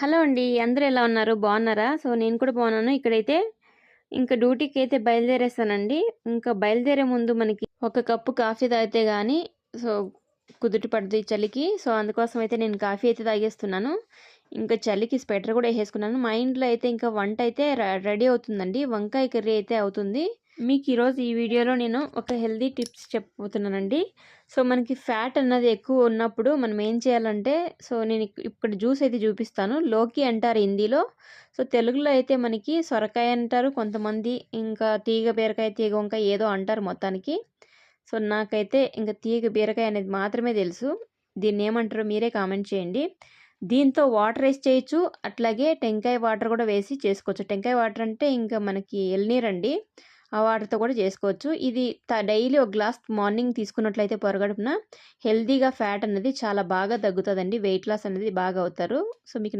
Hello అండి. అందరూ ఎలా ఉన్నారు? బాగున్నారా? నేను కూడా బాగున్నాను. ఇక్కడైతే ఇంకా డ్యూటీకైతే బయలుదేరేసానండి. ఇంకా బయలుదేరే ముందు మనకి ఒక కప్పు కాఫీ తాగితే గానీ సో కుదుట పడదు ఈ చలికి. అందుకోసం అయితే నేను కాఫీ అయితే తాగేస్తున్నాను. ఇంకా చలికి స్వెటర్ కూడా ఏసేసుకున్నాను. మా ఇంట్లో అయితే ఇంకా వంట అయితే రెడీ అవుతుందండి. వంకాయ కర్రీ అయితే అవుతుంది. మీకు ఈరోజు ఈ వీడియోలో నేను ఒక హెల్తీ టిప్స్ చెప్పబోతున్నానండి. మనకి ఫ్యాట్ అన్నది ఎక్కువ ఉన్నప్పుడు మనం ఏం చేయాలంటే నేను ఇక్కడ జ్యూస్ అయితే చూపిస్తాను. లోకి అంటారు హిందీలో. తెలుగులో అయితే మనకి సొరకాయ అంటారు కొంతమంది. ఇంకా తీగ బీరకాయ, తీగ వంకాయ ఏదో అంటారు మొత్తానికి. నాకైతే ఇంకా తీగ బీరకాయ అనేది మాత్రమే తెలుసు. దీన్ని ఏమంటారో మీరే కామెంట్ చేయండి. దీంతో వాటర్ వేసి చేయొచ్చు. అట్లాగే టెంకాయ వాటర్ కూడా వేసి చేసుకోవచ్చు. టెంకాయ వాటర్ అంటే ఇంకా మనకి ఎల్నీరండి. ఆ వాటర్‌తో కూడా చేసుకోవచ్చు. ఇది డైలీ ఒక గ్లాస్ మార్నింగ్ తీసుకున్నట్లయితే పొరగడుపున హెల్తీగా ఫ్యాట్ అనేది చాలా బాగా తగ్గుతదండి. వెయిట్ లాస్ అనేది బాగా అవుతారు. మీకు